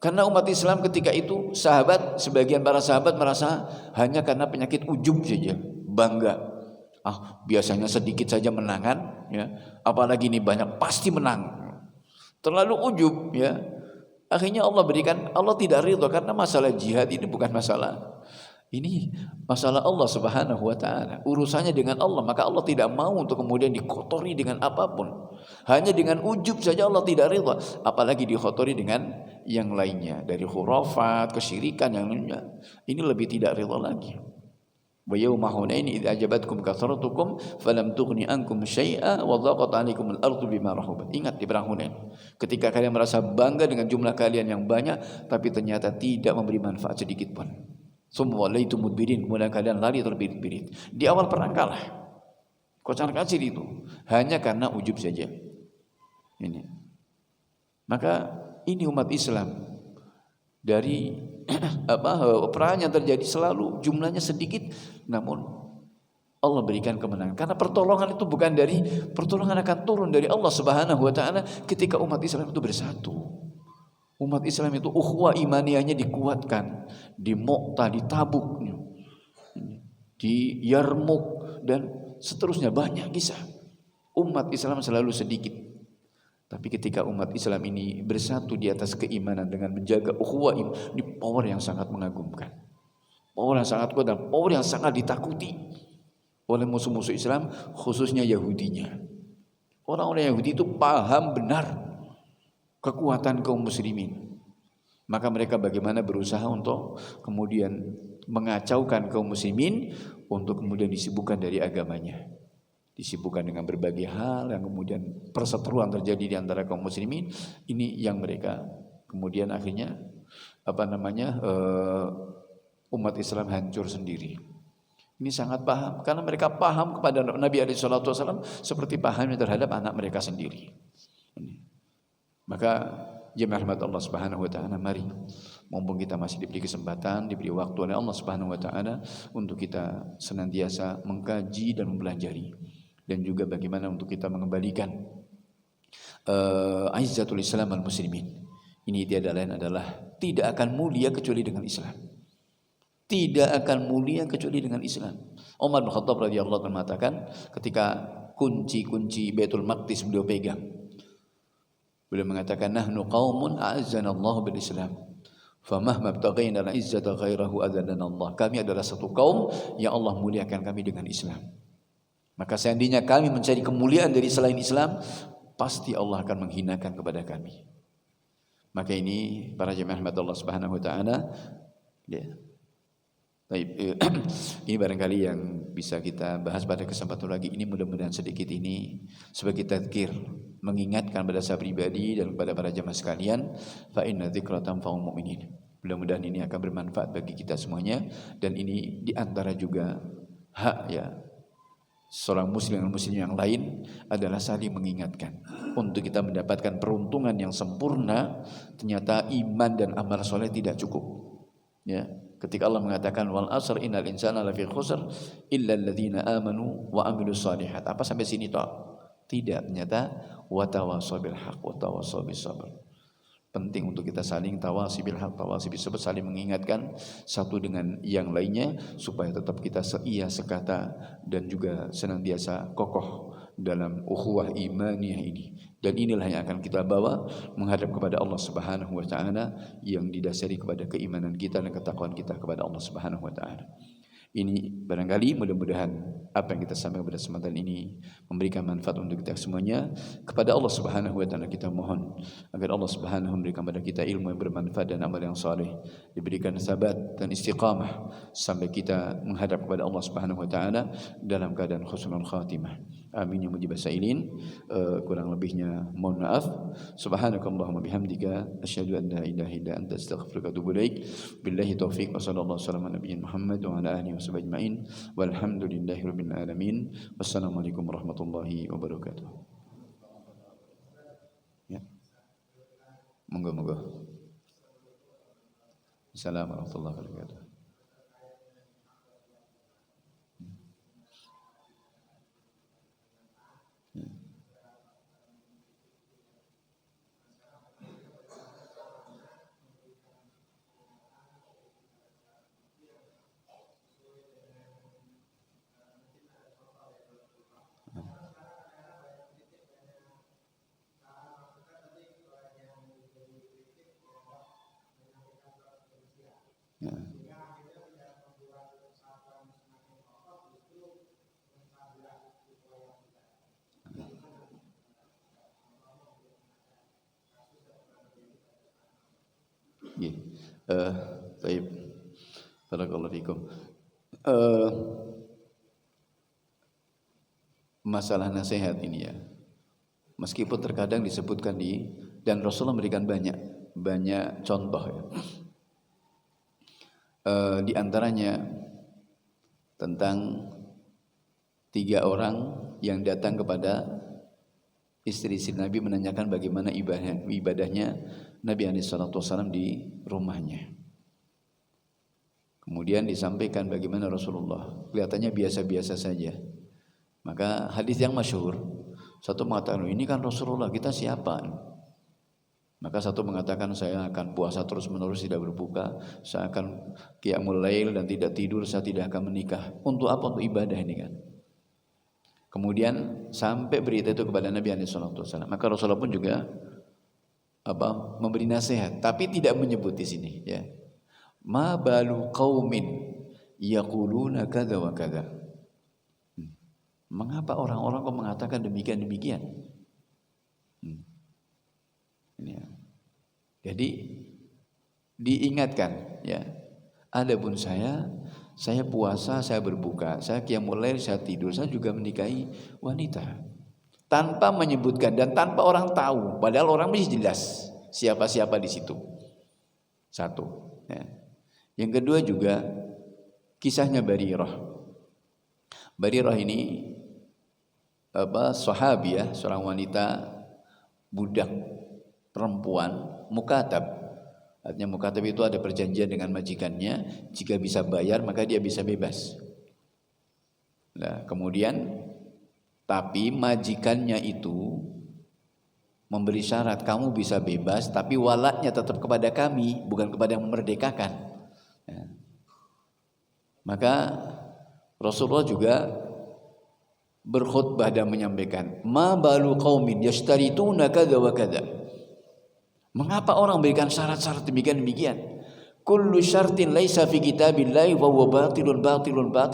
Karena umat Islam ketika itu sebagian para sahabat merasa hanya karena penyakit ujub saja, bangga. Biasanya sedikit saja menangan, ya. Apalagi ini banyak pasti menang. Terlalu ujub, ya. Akhirnya Allah tidak ridha karena masalah jihad ini bukan masalah. Ini masalah Allah Subhanahu wa taala. Urusannya dengan Allah, maka Allah tidak mau untuk kemudian dikotori dengan apapun. Hanya dengan ujub saja Allah tidak ridha, apalagi dikotori dengan yang lainnya dari khurafat, kesyirikan yang lainnya. Ini lebih tidak ridha lagi. Wa yauma hunain idza ajabatkum kathratukum falam tughni ankum syai'a wa dhaqat 'alaikum al-ardu bima rahabat. Ingat di perang Hunain, ketika kalian merasa bangga dengan jumlah kalian yang banyak tapi ternyata tidak memberi manfaat sedikit pun. Summa walaitu mudbirin, kemudian kalian lari terbirit-birit. Di awal perang kalah, kocar-kacir itu hanya karena ujub saja. Ini, maka ini umat Islam dari perang yang terjadi selalu jumlahnya sedikit, namun Allah berikan kemenangan. Karena pertolongan itu bukan dari pertolongan akan turun dari Allah Subhanahu wa taala ketika umat Islam itu bersatu. Umat Islam itu ukhuwah imaniyahnya dikuatkan di Mu'tah, di Tabuk, di Yarmuk dan seterusnya, banyak kisah. Umat Islam selalu sedikit. Tapi ketika umat Islam ini bersatu di atas keimanan dengan menjaga ukhuwah iman, ini power yang sangat mengagumkan. Power yang sangat kuat dan power yang sangat ditakuti oleh musuh-musuh Islam, khususnya Yahudinya. Orang-orang Yahudi itu paham benar kekuatan kaum muslimin. Maka mereka bagaimana berusaha untuk kemudian mengacaukan kaum muslimin untuk kemudian disibukkan dari agamanya. Disibukkan dengan berbagai hal yang kemudian perseteruan terjadi di antara kaum muslimin. Ini yang mereka kemudian akhirnya umat Islam hancur sendiri. Ini sangat paham karena mereka paham kepada Nabi alaihi salatu wasallam seperti pahamnya terhadap anak mereka sendiri. Maka jemaah rahmat Allah Subhanahu wa taala, mari mumpung kita masih diberi kesempatan, diberi waktu oleh Allah Subhanahu wa taala untuk kita senantiasa mengkaji dan mempelajari, dan juga bagaimana untuk kita mengembalikan aizzatul Islam al muslimin. Ini tiada lain adalah tidak akan mulia kecuali dengan Islam. Tidak akan mulia kecuali dengan Islam. Umar bin Khattab radhiyallahu anhu mengatakan ketika kunci-kunci Baitul Maqdis beliau pegang, beliau mengatakan, nahnu qaumun a'azzana Allah bil Islam, famahma btaghaina al-izzata ghairahu adzallana Allah. Kami adalah satu kaum yang Allah muliakan kami dengan Islam. Maka seandainya kami mencari kemuliaan dari selain Islam, pasti Allah akan menghinakan kepada kami. Maka ini para jemaah rahmat Allah Subhanahu wa taala, ya. Baik, ini barangkali yang bisa kita bahas pada kesempatan lagi ini. Mudah-mudahan sedikit ini sebagai tadzkir, mengingatkan pada saya pribadi dan kepada para jemaah sekalian, fa inna dzikra tanfa'ul mu'minin. Mudah-mudahan ini akan bermanfaat bagi kita semuanya, dan ini diantara juga hak ya seorang muslim dan muslim yang lain adalah saling mengingatkan untuk kita mendapatkan peruntungan yang sempurna. Ternyata iman dan amal soleh tidak cukup, ya. Ketika Allah mengatakan wal asr innal insana lafi khusr illa alladziina amanu wa amilus shalihat. Apa sampai sini toh? Tidak, ternyata wa tawassaw bil haqq wa tawassaw bis sabr. Penting untuk kita saling tawasi bil haqq, tawasi bis sabr, saling mengingatkan satu dengan yang lainnya supaya tetap kita seia sekata dan juga senantiasa kokoh dalam ukhuwah imaniyah ini. Dan inilah yang akan kita bawa menghadap kepada Allah Subhanahu wa taala yang didasari kepada keimanan kita dan ketakwaan kita kepada Allah Subhanahu wa taala. Ini barangkali mudah-mudahan apa yang kita sampaikan pada kesempatan ini memberikan manfaat untuk kita semuanya. Kepada Allah Subhanahu wa taala kita mohon agar Allah Subhanahu memberikan kepada kita ilmu yang bermanfaat dan amal yang saleh, diberikan sabat dan istiqamah sampai kita menghadap kepada Allah Subhanahu wa taala dalam keadaan husnul khatimah. Amin ya mujibas sailin. Kurang lebihnya mohon maaf. Subhanakallahumma bihamdika asyhadu an la ilaha illa anta astaghfiruka wa atubu ilaik. Billahi taufiq wa sallallahu alaihi wasallam nabiyina Muhammad wa ala alihi washabbihi ajmain. Walhamdulillahi rabbil alamin. Wassalamualaikum warahmatullahi wabarakatuh. Ya. Monggo. Assalamualaikum warahmatullahi wabarakatuh. Ya. Ya. Baik. Barakallahu fikum. Masalah nasihat ini ya. Meskipun terkadang disebutkan dan Rasulullah memberikan banyak contoh ya. Di antaranya tentang 3 orang yang datang kepada istri-istri Nabi menanyakan bagaimana ibadahnya Nabi SAW di rumahnya. Kemudian disampaikan bagaimana Rasulullah kelihatannya biasa-biasa saja. Maka hadis yang masyhur, satu mengatakan ini kan Rasulullah, kita siapa? Maka satu mengatakan saya akan puasa terus menerus tidak berbuka, saya akan qiyamul lail dan tidak tidur, saya tidak akan menikah. Untuk apa? Untuk ibadah ini kan. Kemudian sampai berita itu kepada Nabi SAW. Maka Rasulullah pun juga memberi nasihat, tapi tidak menyebut di sini ya. Ma balu qaumin yaquluna kadza wa kadza. Mengapa orang-orang kok mengatakan demikian? Ini ya. Jadi diingatkan ya. Adapun saya puasa, saya berbuka, saya qiyamul lail, saya tidur, saya juga menikahi wanita. Tanpa menyebutkan dan tanpa orang tahu, padahal orang mesti jelas siapa-siapa di situ. Satu, ya. Yang kedua juga kisahnya Barirah. Barirah ini sahabiah, seorang wanita budak perempuan mukatab. Artinya mukatab itu ada perjanjian dengan majikannya, jika bisa bayar maka dia bisa bebas. Nah, kemudian tapi majikannya itu memberi syarat, kamu bisa bebas tapi walaknya tetap kepada kami, bukan kepada yang memerdekakan. Ya. Maka Rasulullah juga berkhutbah dan menyampaikan, ma balu qaumin yashtarituna kadza wa kadza. Mengapa orang memberikan syarat-syarat demikian? Kullu syartin laisa fi kitabillahi wa huwa batil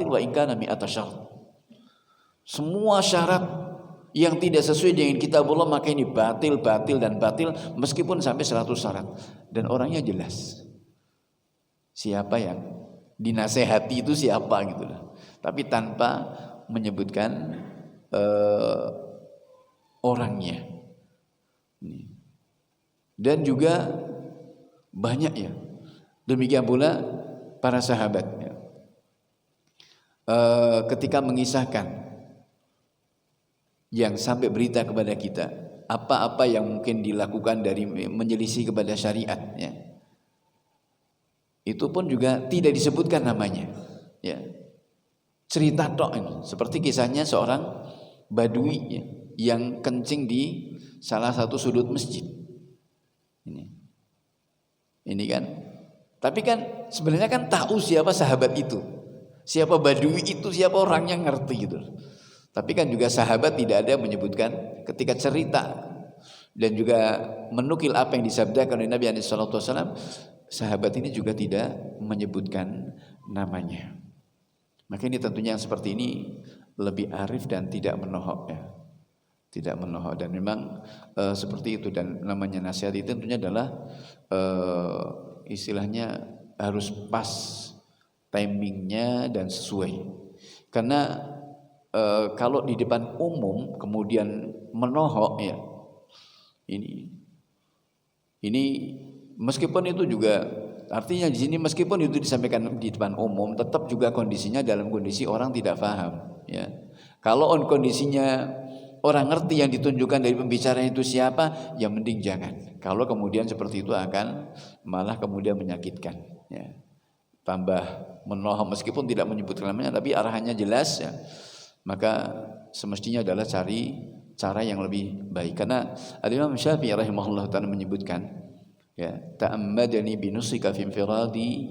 wa in kana mi'ata syart. Semua syarat yang tidak sesuai dengan kitabullah maka ini batil meskipun sampai 100 syarat. Dan orangnya jelas. Siapa yang dinasehati itu siapa gitu loh. Tapi tanpa menyebutkan orangnya. Dan juga banyak ya. Demikian pula para sahabat ya. Ketika mengisahkan yang sampai berita kepada kita apa-apa yang mungkin dilakukan dari menyelisih kepada syariat ya. Itu pun juga tidak disebutkan namanya ya. Cerita tok ini. Seperti kisahnya seorang badui ya, yang kencing di salah satu sudut masjid. Ini kan, tapi kan sebenarnya kan tahu siapa sahabat itu, siapa badui itu, siapa orang yang ngerti gitu. Tapi kan juga sahabat tidak ada menyebutkan ketika cerita dan juga menukil apa yang disabdakan oleh Nabi SAW, sahabat ini juga tidak menyebutkan namanya. Maka ini tentunya yang seperti ini lebih arif dan tidak menohok ya. Tidak menohok, dan memang seperti itu. Dan namanya nasihat itu tentunya adalah istilahnya harus pas timingnya dan sesuai. Karena kalau di depan umum kemudian menohok ya, ini meskipun itu juga artinya di sini meskipun itu disampaikan di depan umum, tetap juga kondisinya dalam kondisi orang tidak paham ya. Kalau kondisinya orang ngerti yang ditunjukkan dari pembicaraan itu siapa, ya mending jangan. Kalau kemudian seperti itu akan malah kemudian menyakitkan ya. Tambah menohok meskipun tidak menyebutkan namanya tapi arahannya jelas ya. Maka semestinya adalah cari cara yang lebih baik. Karena Imam Syafi'i rahimahullah ta'ala menyebutkan ya, ta'ammadani binusika fi infiradi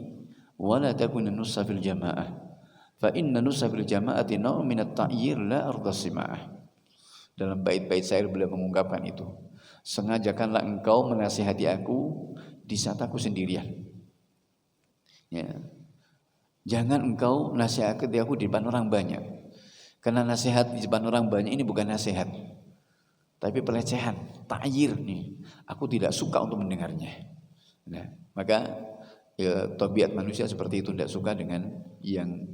wa la takun nussa fil jamaah fa inna nussa fil jamaati naw min at-ta'yir la arda sima'ah. Dalam bait-bait syair beliau mengungkapkan itu, sengajakanlah engkau menasihati aku di saat aku sendirian ya. Jangan engkau nasihati aku di depan orang banyak, karena nasihat di depan orang banyak ini bukan nasihat tapi pelecehan, ta'yir nih. Aku tidak suka untuk mendengarnya. Nah, maka ya, tabiat manusia seperti itu, tidak suka dengan yang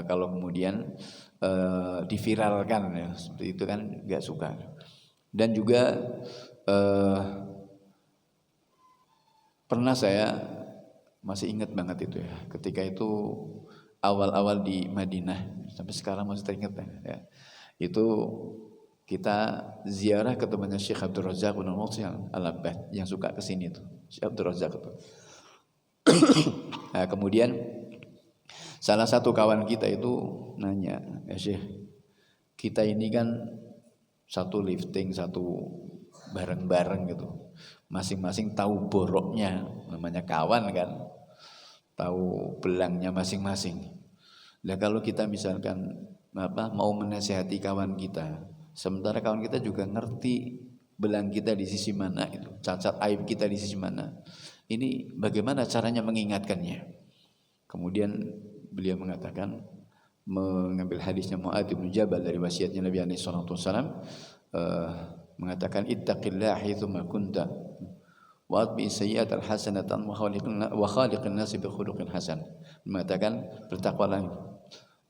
kalau kemudian diviralkan ya, seperti itu kan nggak suka. Dan juga pernah saya masih ingat banget itu ya, ketika itu awal-awal di Madinah, sampai sekarang masih teringat ya. Itu kita ziarah ke temannya Syekh Abdul Razak bin Al-Abbad yang suka kesini tuh, Syekh Abdul Razak itu. Nah, kemudian salah satu kawan kita itu nanya, ya Syekh, kita ini kan satu lifting, satu bareng-bareng gitu, masing-masing tahu boroknya, namanya kawan kan, tahu belangnya masing-masing. Nah kalau kita misalkan mau menasihati kawan kita, sementara kawan kita juga ngerti belang kita di sisi mana, itu cacat aib kita di sisi mana, ini bagaimana caranya mengingatkannya? Kemudian beliau mengatakan, mengambil hadisnya Mu'adz bin Jabal dari wasiatnya Nabi alaihi salatu wasallam, mengatakan ittaqillaha haitsu ma kunta wa atbi sayyi'atal hasanatan wa khaliqin nasi bi khuluqin hasan. Mengatakan bertakwalah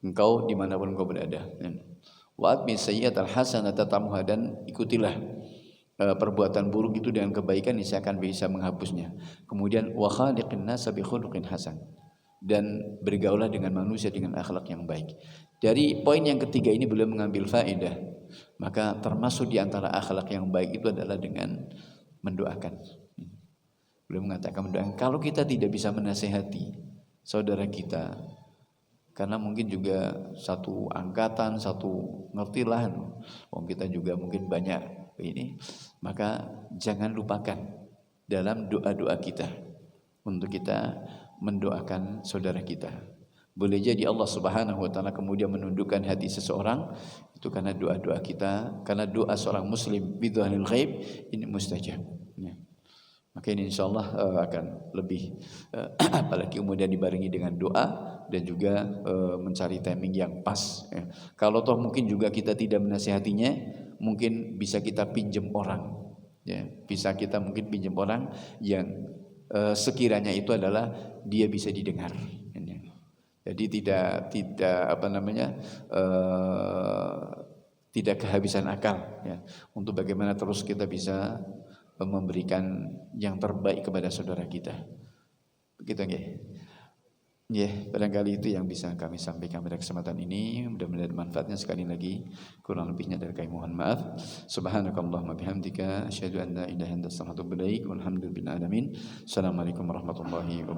engkau dimanapun engkau berada. Wa atbi sayyi'atal hasanata tamuha, dan ikutilah perbuatan buruk itu dengan kebaikan, niscaya akan bisa menghapusnya. Kemudian wa khaliqin nasa bi khuluqin hasan, dan bergaulah dengan manusia dengan akhlak yang baik. Dari poin yang ketiga ini beliau mengambil faedah, maka termasuk di antara akhlak yang baik itu adalah dengan mendoakan. Beliau mengatakan mendoakan. Kalau kita tidak bisa menasehati saudara kita, karena mungkin juga satu angkatan, satu ngertilah, kita juga mungkin banyak ini, maka jangan lupakan dalam doa-doa kita untuk kita mendoakan saudara kita. Boleh jadi Allah Subhanahu wa taala kemudian menundukkan hati seseorang itu karena doa-doa kita, karena doa seorang muslim bidhanil ghaib ini mustajab ya. Maka ini insyaallah akan lebih apalagi kemudian dibarengi dengan doa dan juga mencari timing yang pas ya. Kalau toh mungkin juga kita tidak menasihatinya, mungkin bisa kita pinjam orang ya, bisa kita mungkin pinjam orang yang sekiranya itu adalah dia bisa didengar. Jadi tidak tidak kehabisan akal ya, untuk bagaimana terus kita bisa memberikan yang terbaik kepada saudara kita. Begitu nggih. Ya, barangkali itu yang bisa kami sampaikan pada kesempatan ini. Mudah-mudahan manfaatnya. Sekali lagi kurang lebihnya dari kami mohon maaf. Subhanakallahumma bihamdika asyhadu an la ilaha illa anta astaghfiruka wa atubu ilaik. Walhamdulillahil alamin. Assalamualaikum warahmatullahi wabarakatuh.